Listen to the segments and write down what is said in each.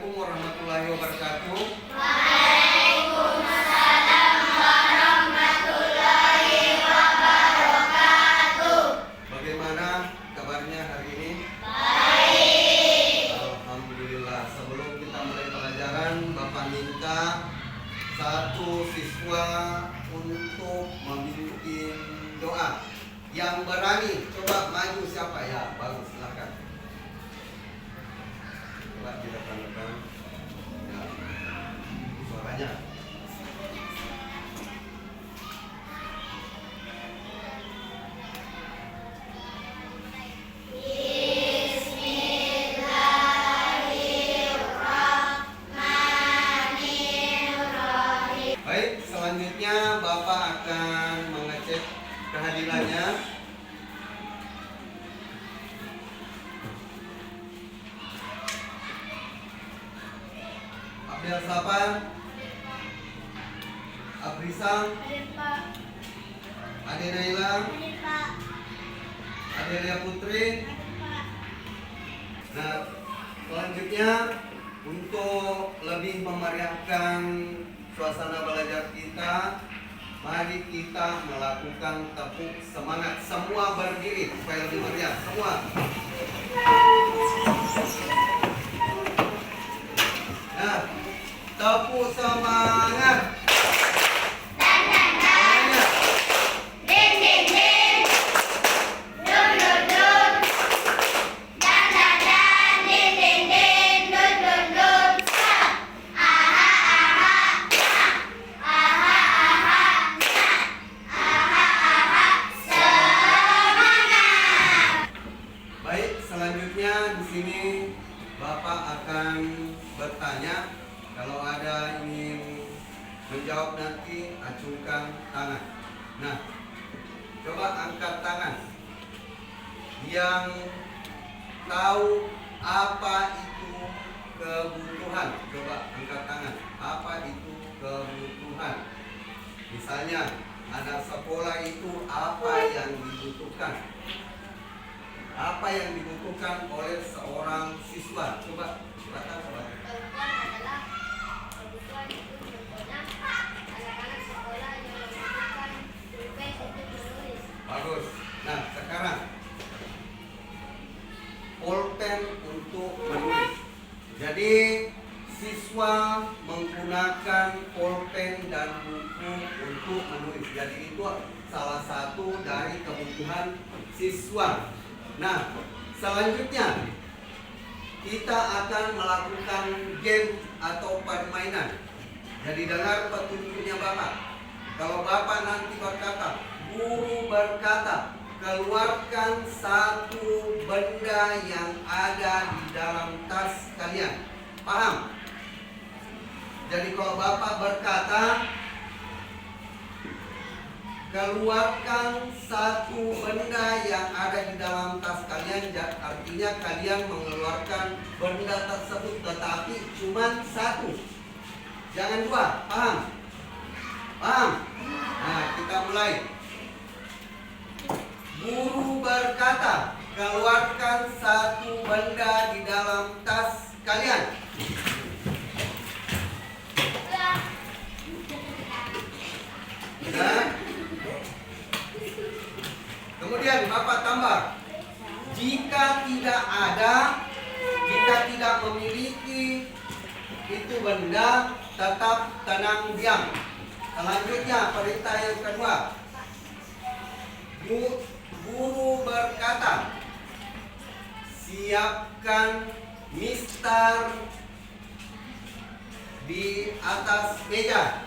Assalamualaikum warahmatullahi wabarakatuh. Waalaikumsalam warahmatullahi wabarakatuh. Bagaimana kabarnya hari ini? Baik. Alhamdulillah. Sebelum kita mulai pelajaran, Bapak minta satu siswa untuk memimpin doa. Yang berani, coba maju siapa ya? Bagus, silakan. Coba kita tandakan ya, suaranya. Baik, selanjutnya Bapak akan mengecek kehadirannya. Abdel Sapan, Abrisam, Ade Naila, Adelia Putri. Nah, selanjutnya untuk lebih memeriahkan suasana belajar kita, mari kita melakukan tepuk semangat. Semua berdiri supaya lebih meriah. Semua. Nah, tepuk semangat. Selanjutnya di sini Bapak akan bertanya. Kalau ada ingin menjawab nanti acungkan tangan. Nah, coba angkat tangan yang tahu apa itu kebutuhan. Coba angkat tangan. Apa itu kebutuhan? Misalnya anak sekolah itu apa yang dibutuhkan? Apa yang dibutuhkan oleh seorang siswa? Coba silakan coba. Kebutuhan itu contohnya anak-anak sekolah yang membutuhkan pulpen untuk menulis. Bagus. Nah, sekarang pulpen untuk menulis. Jadi siswa menggunakan pulpen dan buku untuk menulis. Jadi itu salah satu dari kebutuhan siswa. Nah, selanjutnya kita akan melakukan game atau permainan. Jadi dengar petunjuknya Bapak. Kalau Bapak nanti berkata, guru berkata, keluarkan satu benda yang ada di dalam tas kalian. Paham? Jadi kalau Bapak berkata, keluarkan satu benda yang ada di dalam tas kalian, artinya kalian mengeluarkan benda tersebut, tetapi cuma satu, jangan dua. Paham? Paham? Nah, kita mulai. Guru berkata, keluarkan satu benda di dalam tas kalian. Nah, kemudian Bapak tambah, jika tidak memiliki itu benda, tetap tenang diam. Selanjutnya perintah yang kedua, guru berkata, siapkan mistar di atas meja.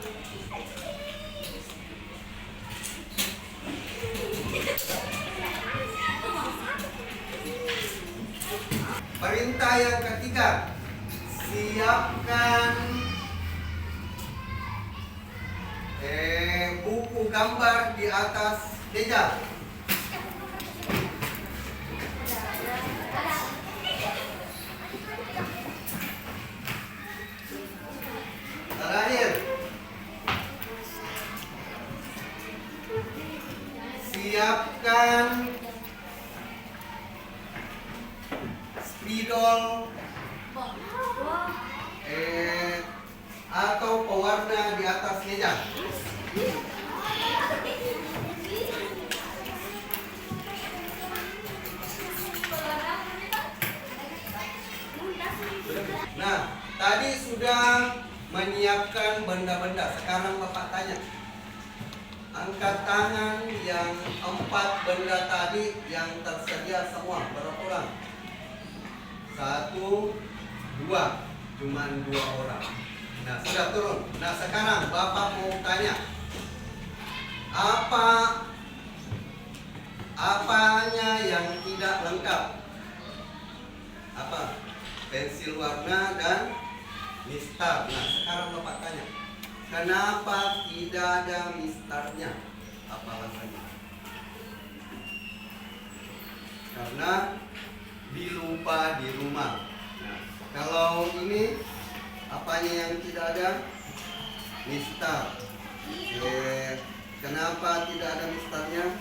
Perintah yang ketiga, siapkan buku gambar di atas meja. Terakhir, siapkan spidol warna di atas meja. Nah, tadi sudah menyiapkan benda-benda. Sekarang Bapak tanya, angkat tangan yang 4 benda tadi yang tersedia semua. Berapa orang? 1, 2. Cuman 2 orang. Nah, sudah turun. Nah, sekarang Bapak mau tanya, apanya yang tidak lengkap? Apa? Pensil warna dan mistar. Nah, sekarang Bapak tanya, kenapa tidak ada mistarnya? Apa alasannya? Karena dilupa di rumah. Nah, kalau ini apanya yang tidak ada? Mistar. Kenapa tidak ada mistarnya?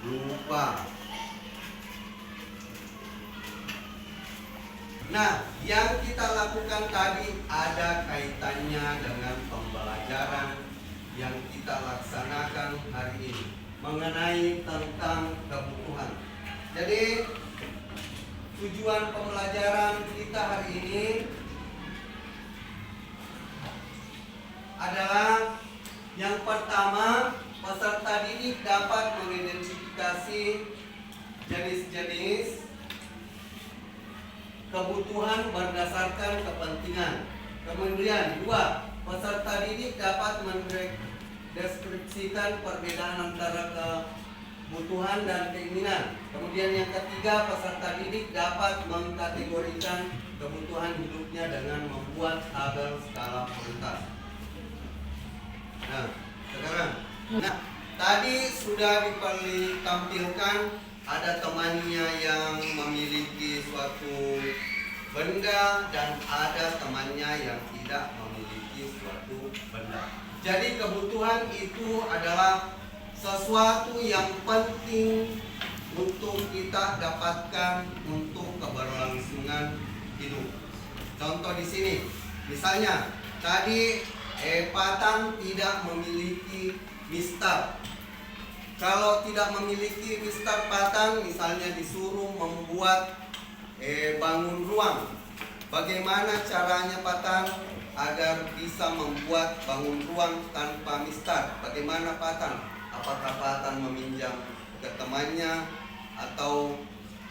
Lupa. Nah, yang kita lakukan tadi ada kaitannya dengan pembelajaran yang kita laksanakan hari ini mengenai tentang kebutuhan. Jadi, tujuan pembelajaran kita hari ini adalah yang pertama, peserta didik dapat mengidentifikasi jenis-jenis kebutuhan berdasarkan kepentingan. Kemudian 2, peserta didik dapat mendeskripsikan perbedaan antara kebutuhan dan keinginan. Kemudian yang ketiga, peserta didik dapat mengkategorikan kebutuhan hidupnya dengan membuat tabel skala prioritas. Nah, sekarang, tadi sudah ditampilkan ada temannya yang memiliki suatu benda dan ada temannya yang tidak memiliki suatu benda. Jadi kebutuhan itu adalah sesuatu yang penting untuk kita dapatkan untuk keberlangsungan hidup. Contoh di sini, misalnya tadi Patan tidak memiliki mistar. Kalau tidak memiliki mistar Patan, misalnya disuruh membuat bangun ruang, bagaimana caranya Patan agar bisa membuat bangun ruang tanpa mistar? Bagaimana Patan? Apakah Patan meminjam ke temannya atau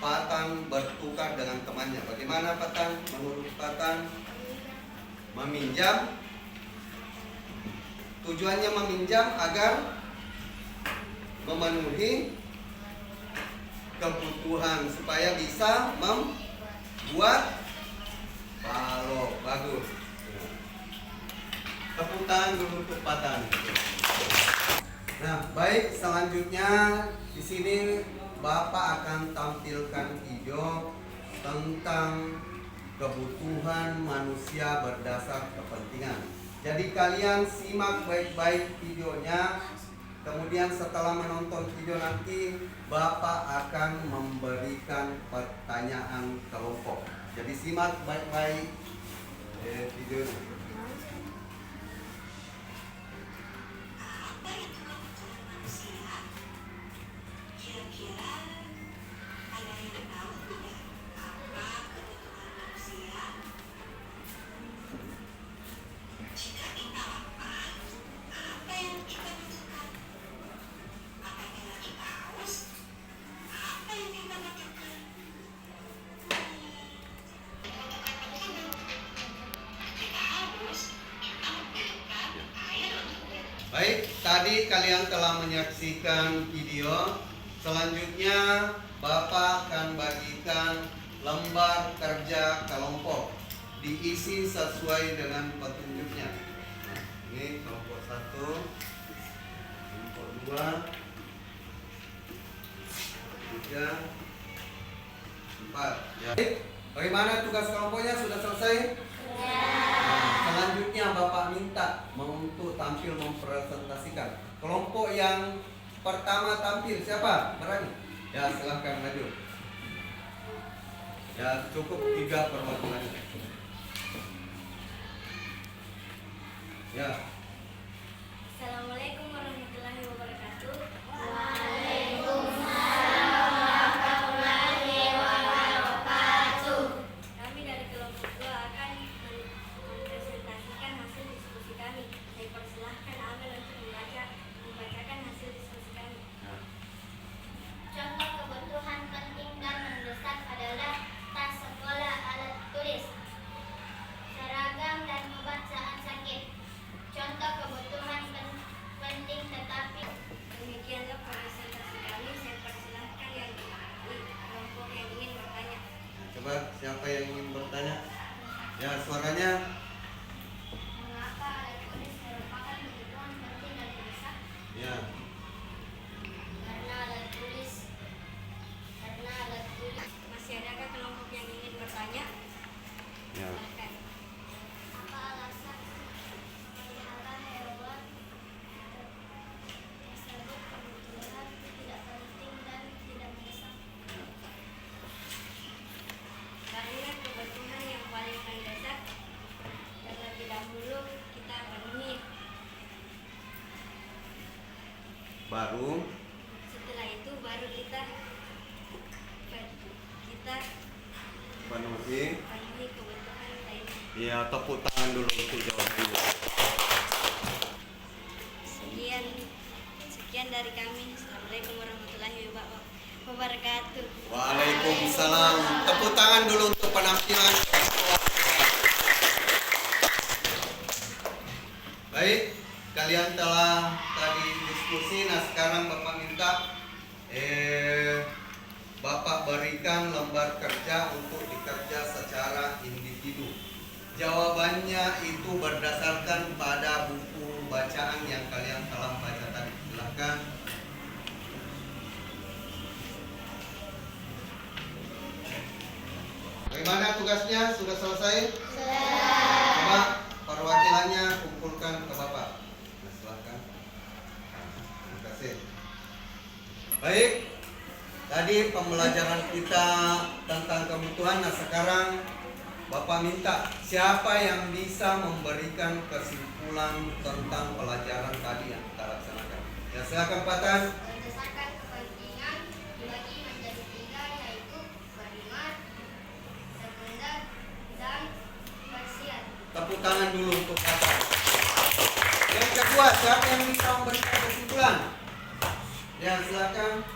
Patan bertukar dengan temannya? Bagaimana Patan? Menurut Patan, meminjam. Tujuannya meminjam agar memenuhi kebutuhan supaya bisa membuat balok. Bagus. Tepuk tangan dulu untuk Patan. Nah, baik, selanjutnya di sini Bapak akan tampilkan video tentang kebutuhan manusia berdasar kepentingan. Jadi kalian simak baik-baik videonya. Kemudian setelah menonton video nanti Bapak akan memberikan pertanyaan kelompok. Jadi simak baik-baik videonya. Baik, tadi kalian telah menyaksikan video. Selanjutnya Bapak akan bagikan lembar kerja kelompok, diisi sesuai dengan petunjuknya. Nah, ini kelompok 1, kelompok 2, 3, 4. Ya. Bagaimana tugas kelompoknya? Sudah selesai? Selanjutnya Bapak minta untuk tampil mempresentasikan. Kelompok yang pertama tampil siapa? Berani? Ya, silahkan maju. Ya, cukup 3 perwakilan. Ya, suaranya. Mengapa alat tulis merupakan kebutuhan penting dan mendesak? Ya. Karena alat tulis masih adakah kelompok yang ingin bertanya? Ya. Silakan. Apa alasan memelihara hewan tersebut kebetulan tidak penting dan tidak mendesak? Karena kebutuhan yang paling mendesak terlebih dahulu kita penuhi. Baru. Setelah itu baru kita Penuhi. penuhi kebutuhan lainnya. Ya, tepuk tangan dulu untuk jawabannya. Sekian dari kami. Assalamualaikum warahmatullahi wabarakatuh. Waalaikumsalam. Tepuk tangan dulu untuk penampilan. Baik, kalian telah tadi diskusi. Nah, sekarang Bapak minta Bapak berikan lembar kerja untuk dikerja secara individu. Jawabannya itu berdasarkan pada buku bacaan yang kalian telah baca tadi. Silakan. Bagaimana tugasnya? Sudah selesai? Coba perwakilannya kumpulkan ke Bapak. Nah, silakan. Terima kasih. Baik. Tadi pembelajaran kita tentang kebutuhan. Nah, sekarang Bapak minta siapa yang bisa memberikan kesimpulan tentang pelajaran tadi yang kita laksanakan. Ya, silakan Pak Tan. Berdasarkan kepentingan dibagi menjadi 3, yaitu primer, sekunder, dan tersier. Tepuk tangan dulu untuk Pak Tan. Yang kedua, siapa yang bisa memberikan kesimpulan? Ya, silakan.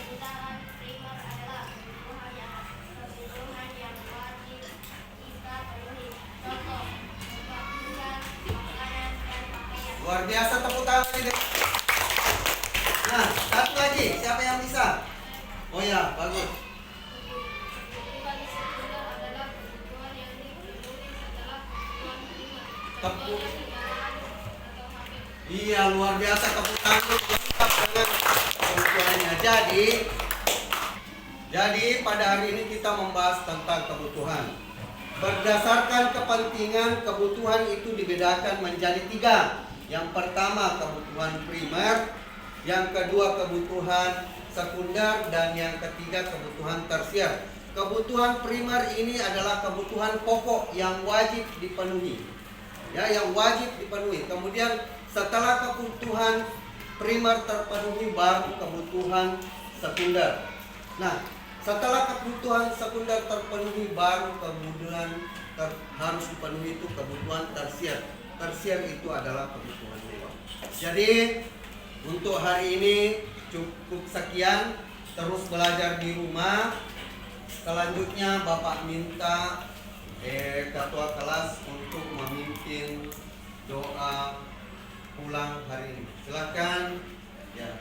Kebutuhan primer adalah kebutuhan yang wajib kita penuhi. Contoh, tempat tinggal, makanan, dan pakaian. Luar biasa, tepuk tangan ini. Nah, satu lagi, siapa yang bisa? Oh ya, bagus. Kebutuhan sekunder adalah kebutuhan yang dipenuhi setelah kebutuhan primer. Tepuk. Contohnya kendaraan atau HP. Iya, luar biasa, tepuk tangan dulu lengkap dengan kebutuhannya. Jadi pada hari ini kita membahas tentang kebutuhan. Berdasarkan kepentingan, kebutuhan itu dibedakan menjadi 3. Yang pertama kebutuhan primer, yang kedua kebutuhan sekunder, dan yang ketiga kebutuhan tersier. Kebutuhan primer ini adalah kebutuhan pokok yang wajib dipenuhi. Ya, yang wajib dipenuhi. Kemudian setelah kebutuhan primer terpenuhi baru kebutuhan sekunder. Nah, setelah kebutuhan sekunder terpenuhi baru kemudian harus dipenuhi itu kebutuhan tersier. Tersier itu adalah kebutuhan dewa. Jadi untuk hari ini cukup sekian. Terus belajar di rumah. Selanjutnya Bapak minta ketua kelas untuk memimpin doa pulang hari ini. Silakan. Ya.